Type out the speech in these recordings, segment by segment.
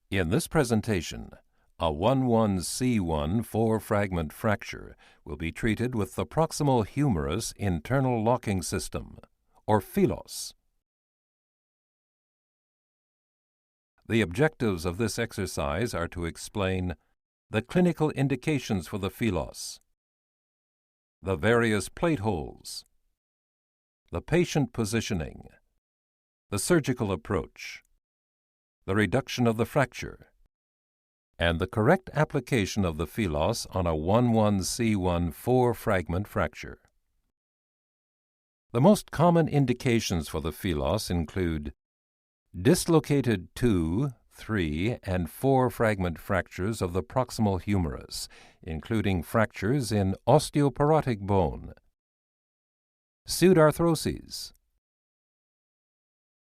In this presentation, a 1,1-C1 4-fragment fracture will be treated with the proximal humerus internal locking system, or PHILOS. The objectives of this exercise are to explain the clinical indications for the PHILOS, the various plate holes, the patient positioning, the surgical approach, the reduction of the fracture, and the correct application of the PHILOS on a 1,1-C1 4-fragment fracture. The most common indications for the PHILOS include dislocated 2, 3, and 4-fragment fractures of the proximal humerus, including fractures in osteoporotic bone, pseudarthroses,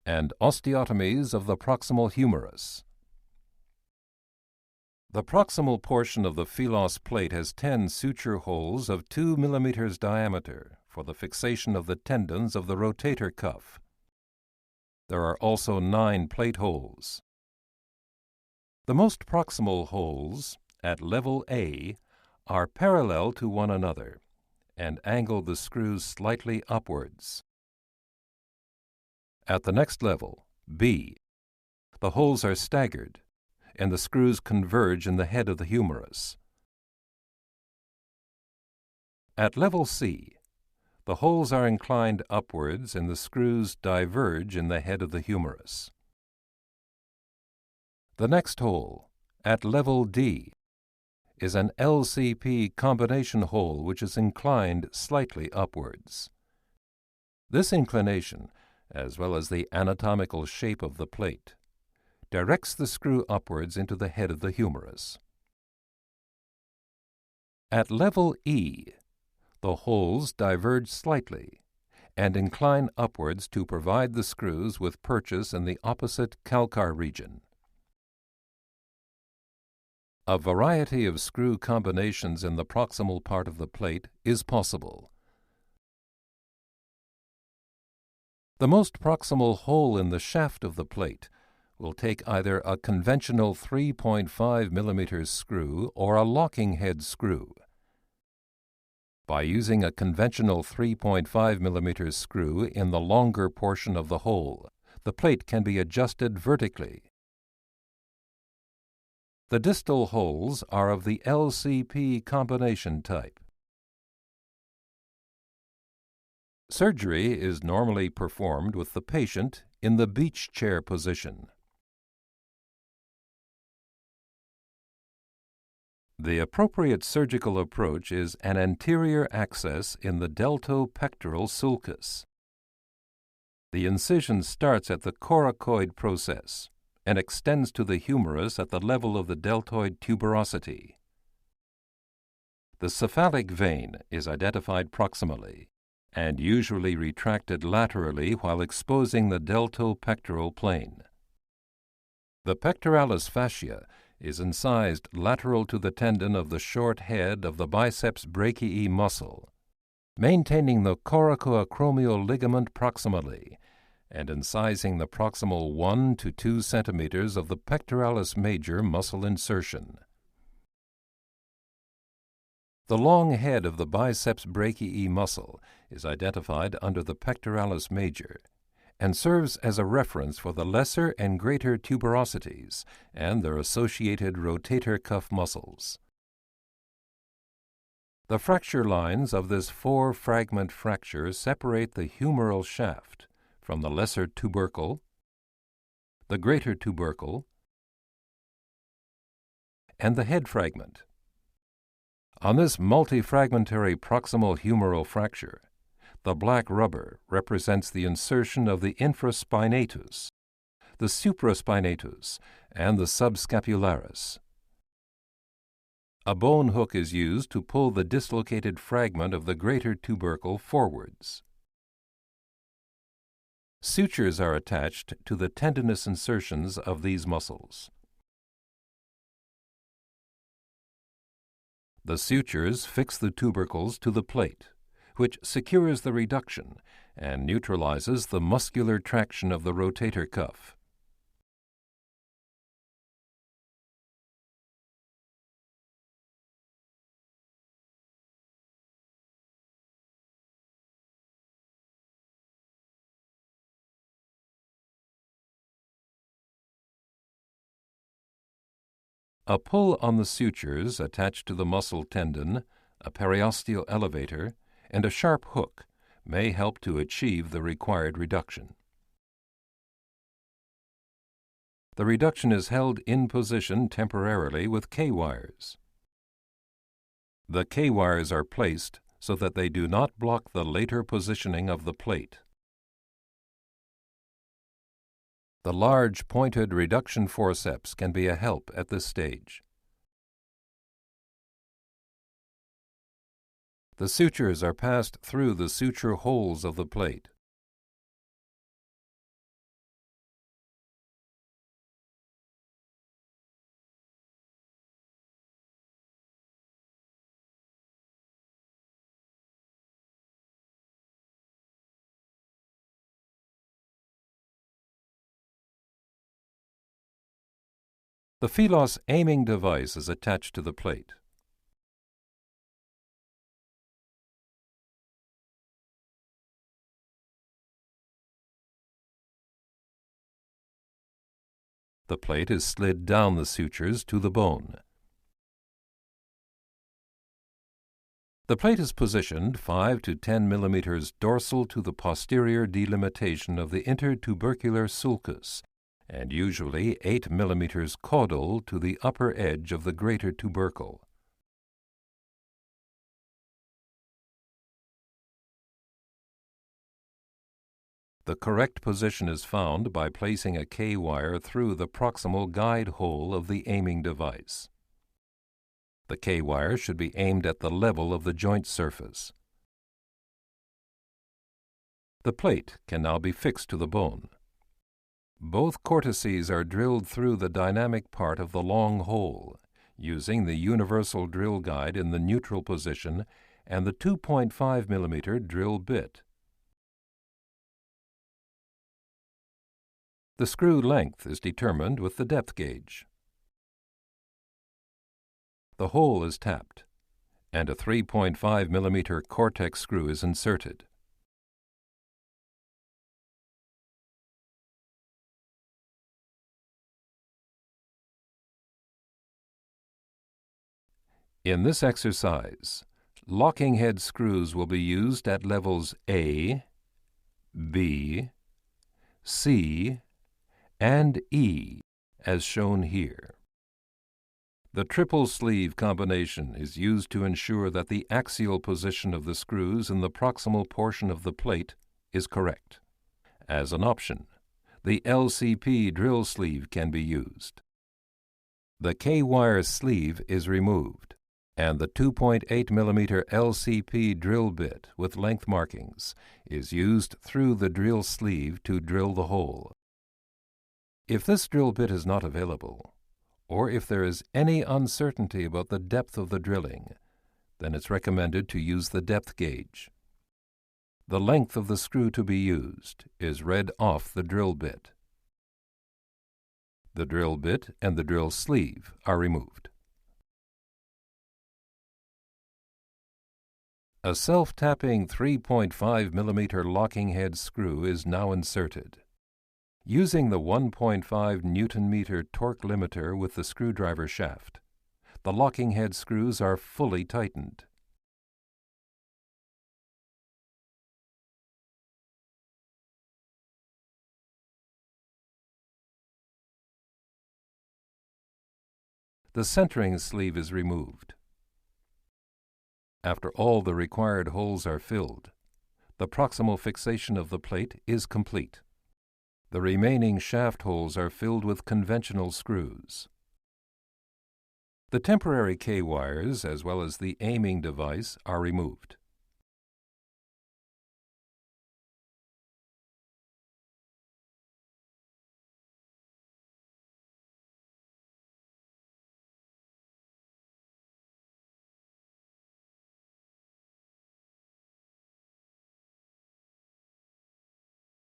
and osteotomies of the proximal humerus. The proximal portion of the PHILOS plate has 10 suture holes of 2 mm diameter for the fixation of the tendons of the rotator cuff. There are also 9 plate holes. The most proximal holes, at level A, are parallel to one another and angle the screws slightly upwards. At the next level, B, the holes are staggered and the screws converge in the head of the humerus. At level C, the holes are inclined upwards and the screws diverge in the head of the humerus. The next hole, at level D, is an LCP combination hole which is inclined slightly upwards. This inclination, as well as the anatomical shape of the plate, directs the screw upwards into the head of the humerus. At level E, the holes diverge slightly and incline upwards to provide the screws with purchase in the opposite calcar region. A variety of screw combinations in the proximal part of the plate is possible. The most proximal hole in the shaft of the plate will take either a conventional 3.5 mm screw or a locking head screw. By using a conventional 3.5 mm screw in the longer portion of the hole, the plate can be adjusted vertically. The distal holes are of the LCP combination type. Surgery is normally performed with the patient in the beach chair position. The appropriate surgical approach is an anterior access in the deltopectoral sulcus. The incision starts at the coracoid process and extends to the humerus at the level of the deltoid tuberosity. The cephalic vein is identified proximally and usually retracted laterally while exposing the deltopectoral plane. The pectoralis fascia is incised lateral to the tendon of the short head of the biceps brachii muscle, maintaining the coracoacromial ligament proximally and incising the proximal 1 to 2 centimeters of the pectoralis major muscle insertion. The long head of the biceps brachii muscle is identified under the pectoralis major and serves as a reference for the lesser and greater tuberosities and their associated rotator cuff muscles. The fracture lines of this 4-fragment fracture separate the humeral shaft from the lesser tubercle, the greater tubercle, and the head fragment. On this multifragmentary proximal humeral fracture, the black rubber represents the insertion of the infraspinatus, the supraspinatus, and the subscapularis. A bone hook is used to pull the dislocated fragment of the greater tubercle forwards. Sutures are attached to the tendinous insertions of these muscles. The sutures fix the tubercles to the plate, which secures the reduction and neutralizes the muscular traction of the rotator cuff. A pull on the sutures attached to the muscle tendon, a periosteal elevator, and a sharp hook may help to achieve the required reduction. The reduction is held in position temporarily with K-wires. The K-wires are placed so that they do not block the later positioning of the plate. The large pointed reduction forceps can be a help at this stage. The sutures are passed through the suture holes of the plate. The PHILOS aiming device is attached to the plate. The plate is slid down the sutures to the bone. The plate is positioned 5 to 10 millimeters dorsal to the posterior delimitation of the intertubercular sulcus, and usually 8 millimeters caudal to the upper edge of the greater tubercle. The correct position is found by placing a K-wire through the proximal guide hole of the aiming device. The K-wire should be aimed at the level of the joint surface. The plate can now be fixed to the bone. Both cortices are drilled through the dynamic part of the long hole, using the universal drill guide in the neutral position and the 2.5 millimeter drill bit. The screw length is determined with the depth gauge. The hole is tapped, and a 3.5 millimeter Cortex screw is inserted. In this exercise, locking head screws will be used at levels A, B, C, and E, as shown here. The triple sleeve combination is used to ensure that the axial position of the screws in the proximal portion of the plate is correct. As an option, the LCP drill sleeve can be used. The K-wire sleeve is removed, and the 2.8 millimeter LCP drill bit with length markings is used through the drill sleeve to drill the hole. If this drill bit is not available, or if there is any uncertainty about the depth of the drilling, then it's recommended to use the depth gauge. The length of the screw to be used is read off the drill bit. The drill bit and the drill sleeve are removed. A self-tapping 3.5 millimeter locking head screw is now inserted. Using the 1.5 Newton-meter torque limiter with the screwdriver shaft, the locking head screws are fully tightened. The centering sleeve is removed. After all the required holes are filled, the proximal fixation of the plate is complete. The remaining shaft holes are filled with conventional screws. The temporary K-wires, as well as the aiming device, are removed.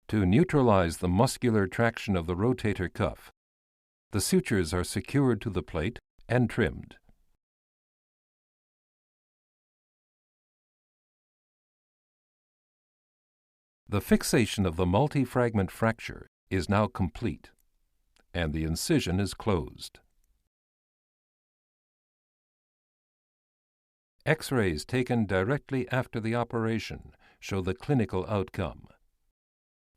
To neutralize the muscular traction of the rotator cuff, the sutures are secured to the plate and trimmed. The fixation of the multi-fragment fracture is now complete, and the incision is closed. X-rays taken directly after the operation show the clinical outcome.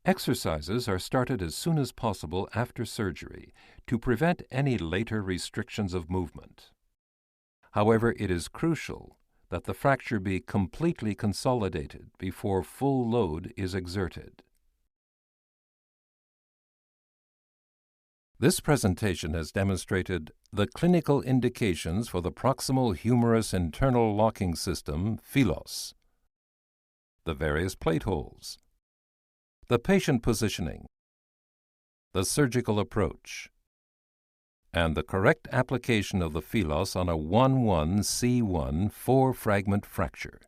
Exercises are started as soon as possible after surgery to prevent any later restrictions of movement. However, it is crucial that the fracture be completely consolidated before full load is exerted. This presentation has demonstrated the clinical indications for the proximal humerus internal locking system, PHILOS, the various plate holes, the patient positioning, the surgical approach, and the correct application of the PHILOS on a 1-1-C1 4-fragment fracture.